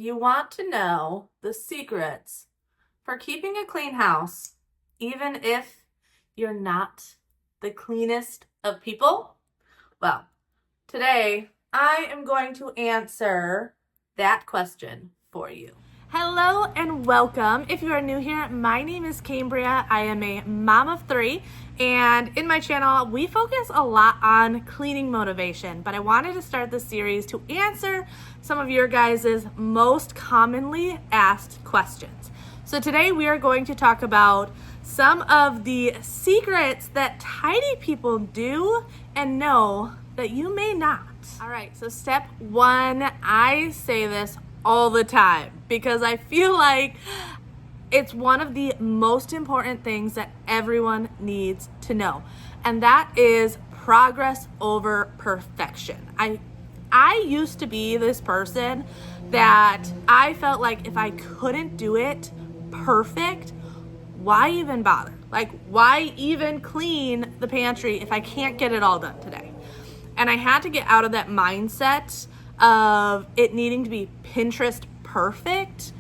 You want to know the secrets for keeping a clean house, even if you're not the cleanest of people? Well, today I am going to answer that question for you. Hello and welcome. If you are new here, my name is Cambriea. I am a mom of 3, and in my channel, we focus a lot on cleaning motivation, but I wanted to start this series to answer some of your guys' most commonly asked questions. So today we are going to talk about some of the secrets that tidy people do and know that you may not. All right, so step 1, I say this all the time because I feel like it's one of the most important things that everyone needs to know, and that is progress over perfection. I used to be this person that I felt like if I couldn't do it perfect, why even bother? Like, why even clean the pantry if I can't get it all done today? And I had to get out of that mindset of it needing to be Pinterest perfect,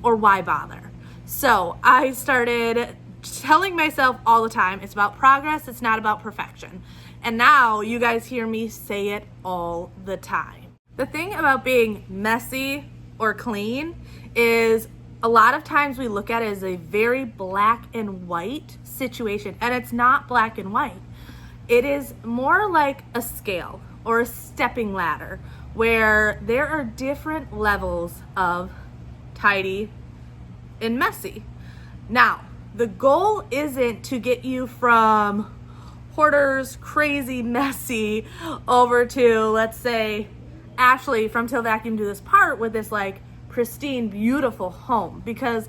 or why bother? So I started telling myself all the time, it's about progress, it's not about perfection. And now you guys hear me say it all the time. The thing about being messy or clean is a lot of times we look at it as a very black and white situation, and it's not black and white. It is more like a scale or a stepping ladder where there are different levels of tidy and messy. Now, the goal isn't to get you from hoarders, crazy, messy, over to, let's say, Ashley from Till Vacuum Do This Part with this like pristine, beautiful home, because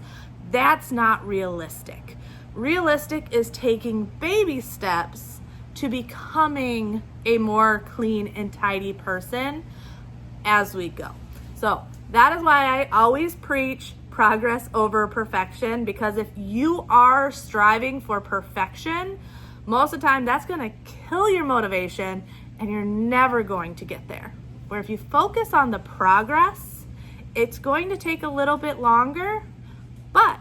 that's not realistic. Realistic is taking baby steps to becoming a more clean and tidy person as we go. So that is why I always preach progress over perfection, because if you are striving for perfection, most of the time that's going to kill your motivation and you're never going to get there. Where if you focus on the progress, it's going to take a little bit longer, but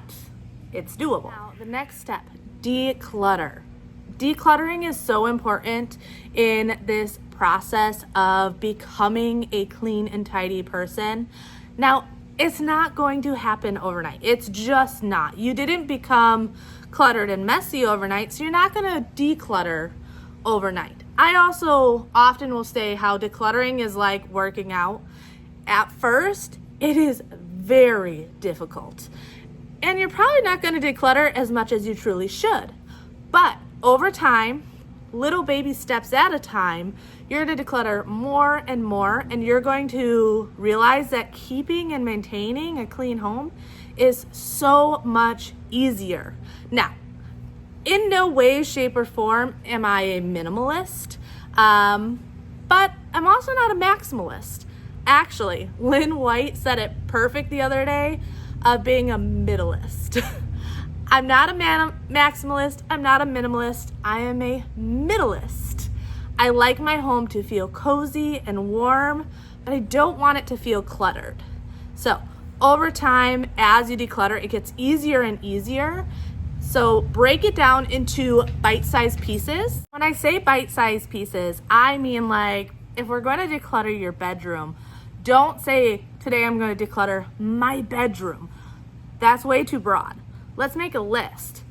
it's doable. Now, the next step, declutter. Decluttering is so important in this process of becoming a clean and tidy person. Now, it's not going to happen overnight. It's just not. You didn't become cluttered and messy overnight, so you're not going to declutter overnight. I also often will say how decluttering is like working out. At first, it is very difficult, and you're probably not going to declutter as much as you truly should. But over time, little baby steps at a time, you're going to declutter more and more, and you're going to realize that keeping and maintaining a clean home is so much easier. Now, in no way, shape, or form am I a minimalist, but I'm also not a maximalist. Actually, Lynn White said it perfect the other day of being a middleist. I'm not a maximalist, I'm not a minimalist, I am a middleist. I like my home to feel cozy and warm, but I don't want it to feel cluttered. So over time, as you declutter, it gets easier and easier. So break it down into bite-sized pieces. When I say bite-sized pieces, I mean like if we're going to declutter your bedroom, don't say, today I'm going to declutter my bedroom. That's way too broad. Let's make a list.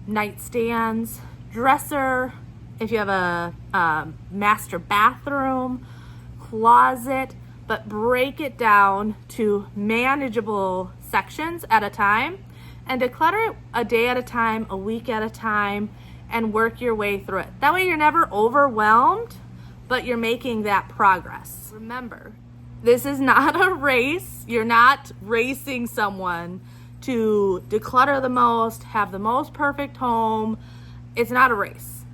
Nightstands, dresser, if you have a master bathroom, closet, but break it down to manageable sections at a time and declutter it a day at a time, a week at a time, and work your way through it. That way you're never overwhelmed, but you're making that progress. Remember, this is not a race. You're not racing someone to declutter the most, have the most perfect home. It's not a race.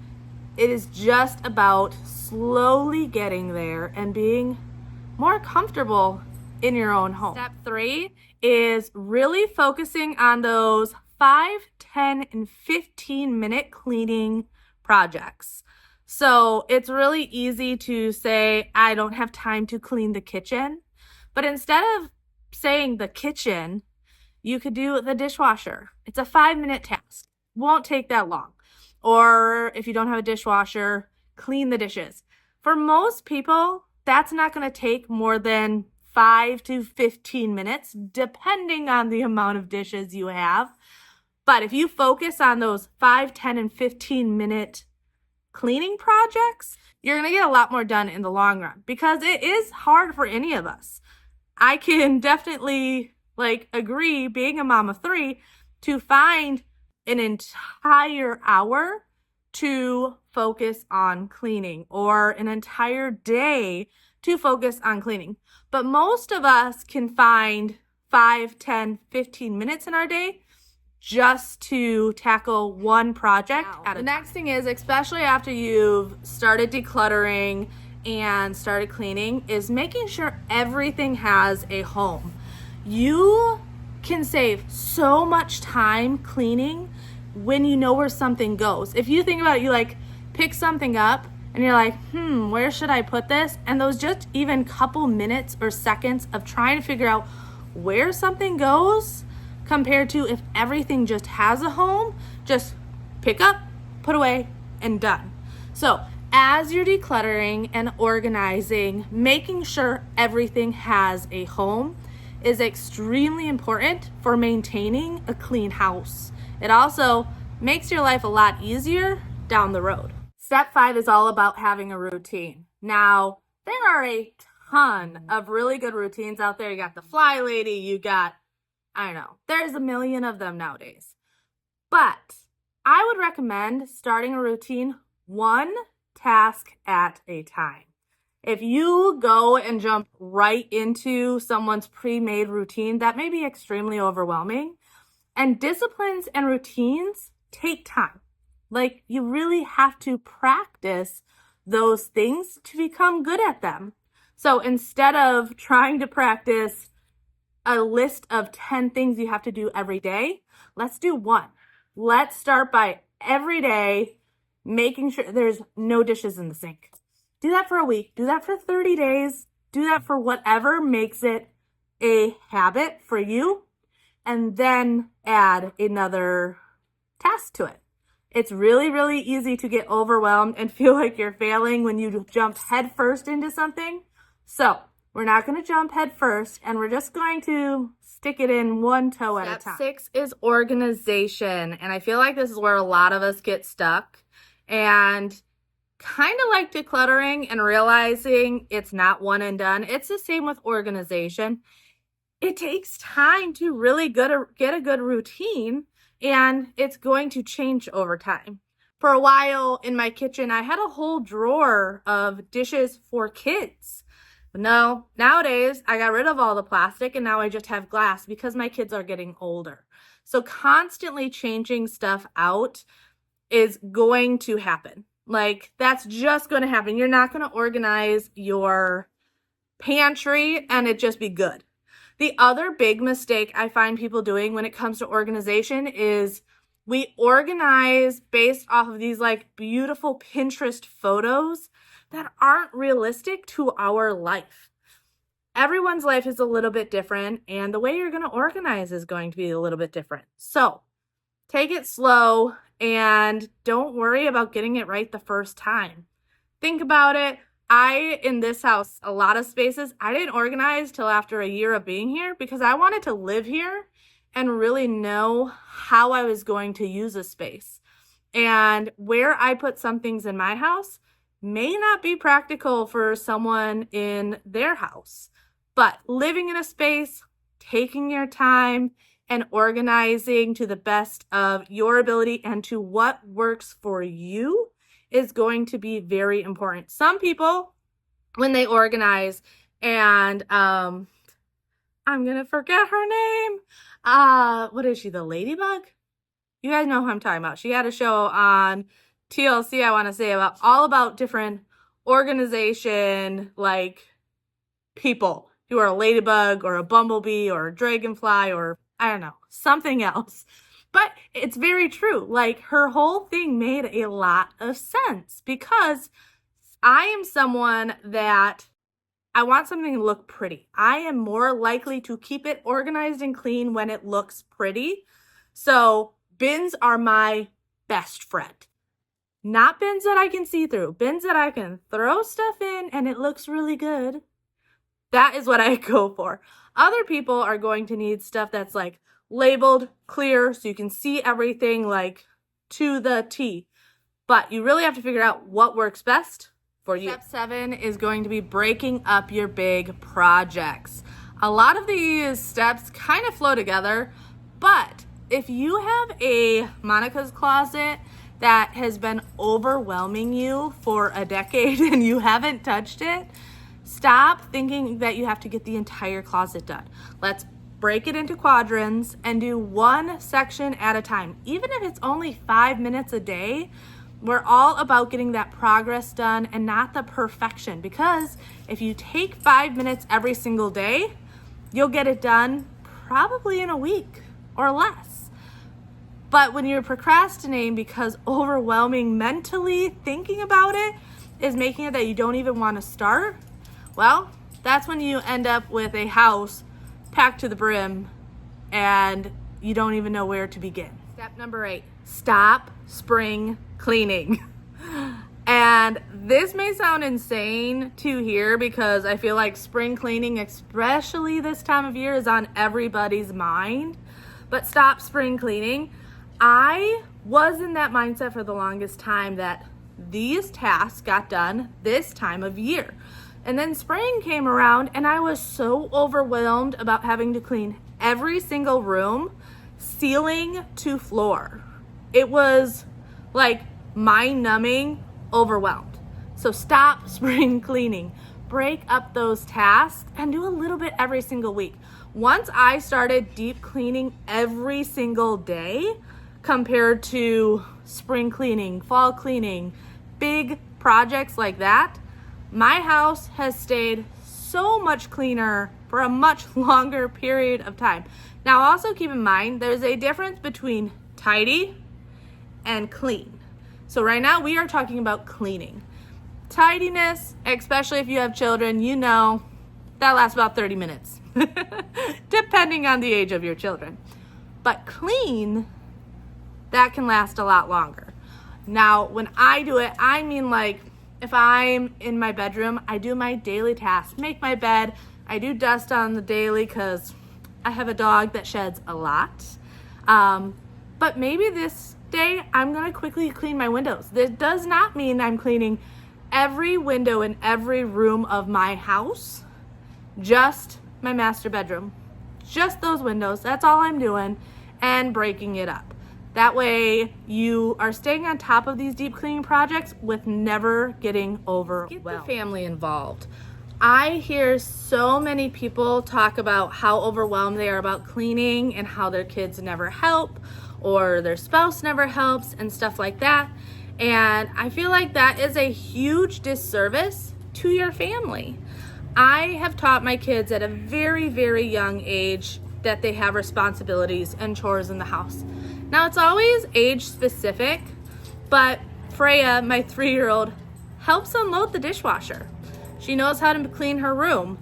It is just about slowly getting there and being more comfortable in your own home. Step 3 is really focusing on those 5, 10, and 15-minute cleaning projects. So it's really easy to say, I don't have time to clean the kitchen. But instead of saying the kitchen, you could do the dishwasher. It's a 5-minute task. Won't take that long. Or if you don't have a dishwasher, clean the dishes. For most people, that's not going to take more than 5 to 15 minutes, depending on the amount of dishes you have. But if you focus on those 5, 10, and 15-minute cleaning projects, you're going to get a lot more done in the long run, because it is hard for any of us. I can definitely agree, being a mom of 3, to find an entire hour to focus on cleaning, or an entire day to focus on cleaning. But most of us can find 5, 10, 15 minutes in our day just to tackle one project at a time. The next thing is, especially after you've started decluttering and started cleaning, is making sure everything has a home. You can save so much time cleaning when you know where something goes. If you think about it, you pick something up and you're like, where should I put this? And those just even couple minutes or seconds of trying to figure out where something goes, compared to if everything just has a home, just pick up, put away, and done. So as you're decluttering and organizing, making sure everything has a home is extremely important for maintaining a clean house. It also makes your life a lot easier down the road. Step 5 is all about having a routine. Now, there are a ton of really good routines out there. You got the Fly Lady, you got, there's a million of them nowadays. But I would recommend starting a routine one task at a time. If you go and jump right into someone's pre-made routine, that may be extremely overwhelming. And disciplines and routines take time. You really have to practice those things to become good at them. So instead of trying to practice a list of 10 things you have to do every day, let's do one. Let's start by every day making sure there's no dishes in the sink. Do that for a week. Do that for 30 days. Do that for whatever makes it a habit for you, and then add another task to it. It's really, really easy to get overwhelmed and feel like you're failing when you jump headfirst into something. So we're not going to jump headfirst, and we're just going to stick it in one toe at a time. Step 6 is organization. And I feel like this is where a lot of us get stuck, and kind of like decluttering and realizing it's not one and done. It's the same with organization. It takes time to really get a good routine, and it's going to change over time. For a while in my kitchen, I had a whole drawer of dishes for kids. No, nowadays I got rid of all the plastic, and now I just have glass because my kids are getting older. So constantly changing stuff out is going to happen. That's just going to happen. You're not going to organize your pantry and it just be good. The other big mistake I find people doing when it comes to organization is we organize based off of these beautiful Pinterest photos that aren't realistic to our life. Everyone's life is a little bit different, and the way you're going to organize is going to be a little bit different. So take it slow and don't worry about getting it right the first time. Think about it. In this house, a lot of spaces, I didn't organize till after a year of being here because I wanted to live here and really know how I was going to use a space. And where I put some things in my house may not be practical for someone in their house. But living in a space, taking your time, and organizing to the best of your ability and to what works for you is going to be very important. Some people, when they organize, and I'm going to forget her name. What is she, the Ladybug? You guys know who I'm talking about. She had a show on TLC, I want to say, all about different organization, people who are a ladybug or a bumblebee or a dragonfly or, I don't know, something else. But it's very true. Her whole thing made a lot of sense because I am someone that I want something to look pretty. I am more likely to keep it organized and clean when it looks pretty. So bins are my best friend. Not bins that I can see through, bins that I can throw stuff in and it looks really good. That is what I go for. Other people are going to need stuff that's like labeled clear so you can see everything like to the T. But you really have to figure out what works best for you. Step 7 is going to be breaking up your big projects. A lot of these steps kind of flow together, but if you have a Monica's closet that has been overwhelming you for a decade and you haven't touched it, stop thinking that you have to get the entire closet done. Let's break it into quadrants and do one section at a time. Even if it's only 5 minutes a day, we're all about getting that progress done and not the perfection, because if you take 5 minutes every single day, you'll get it done probably in a week or less. But when you're procrastinating because overwhelming mentally thinking about it is making it that you don't even want to start, well, that's when you end up with a house packed to the brim and you don't even know where to begin. Step number 8, stop spring cleaning. And this may sound insane to hear because I feel like spring cleaning, especially this time of year, is on everybody's mind. But stop spring cleaning. I was in that mindset for the longest time that these tasks got done this time of year. And then spring came around and I was so overwhelmed about having to clean every single room, ceiling to floor. It was like mind-numbing, overwhelmed. So stop spring cleaning. Break up those tasks and do a little bit every single week. Once I started deep cleaning every single day compared to spring cleaning, fall cleaning, big projects like that, my house has stayed so much cleaner for a much longer period of time. Now also keep in mind, there's a difference between tidy and clean. So right now we are talking about cleaning. Tidiness, especially if you have children, you know that lasts about 30 minutes, depending on the age of your children. But clean, that can last a lot longer. Now, when I do it, I mean like if I'm in my bedroom, I do my daily tasks, make my bed, I do dust on the daily because I have a dog that sheds a lot. But maybe this day I'm gonna quickly clean my windows. This does not mean I'm cleaning every window in every room of my house, just my master bedroom, just those windows. That's all I'm doing, and breaking it up. That way you are staying on top of these deep cleaning projects with never getting overwhelmed. Get the family involved. I hear so many people talk about how overwhelmed they are about cleaning and how their kids never help or their spouse never helps and stuff like that. And I feel like that is a huge disservice to your family. I have taught my kids at a very, very young age that they have responsibilities and chores in the house. Now it's always age specific, but Freya, my 3-year-old, helps unload the dishwasher. She knows how to clean her room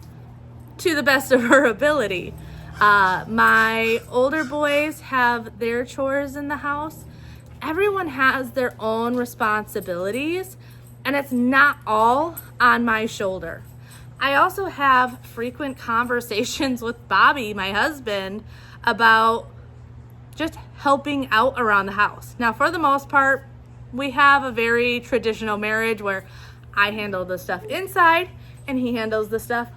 to the best of her ability. My older boys have their chores in the house. Everyone has their own responsibilities, and it's not all on my shoulder. I also have frequent conversations with Bobby, my husband, about just helping out around the house. Now, for the most part, we have a very traditional marriage where I handle the stuff inside and he handles the stuff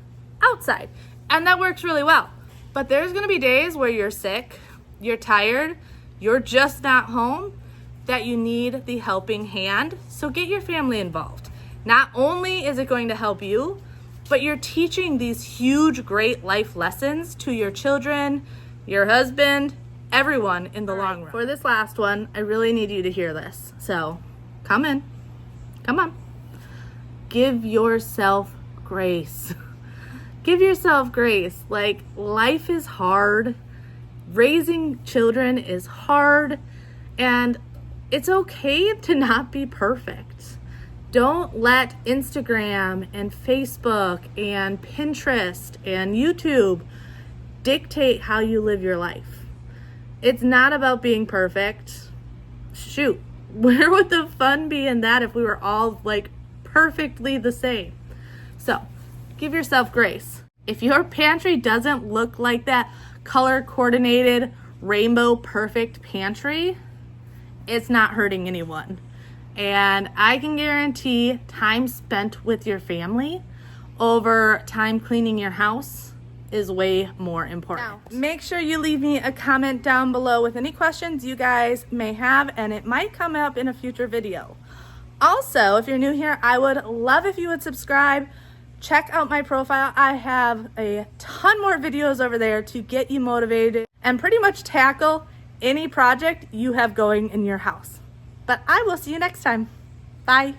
outside. And that works really well. But there's gonna be days where you're sick, you're tired, you're just not home, that you need the helping hand. So get your family involved. Not only is it going to help you, but you're teaching these huge, great life lessons to your children, your husband, everyone in the long run. For this last one, I really need you to hear this. So come in, come on. Give yourself grace. Give yourself grace. Like, life is hard. Raising children is hard, and it's okay to not be perfect. Don't let Instagram and Facebook and Pinterest and YouTube dictate how you live your life. It's not about being perfect. Shoot, where would the fun be in that if we were all like perfectly the same? So give yourself grace. If your pantry doesn't look like that color coordinated rainbow perfect pantry, it's not hurting anyone. And I can guarantee time spent with your family over time cleaning your house is way more important. Now, make sure you leave me a comment down below with any questions you guys may have, and it might come up in a future video. Also, if you're new here, I would love if you would subscribe. Check out my profile. I have a ton more videos over there to get you motivated and pretty much tackle any project you have going in your house. But I will see you next time. Bye.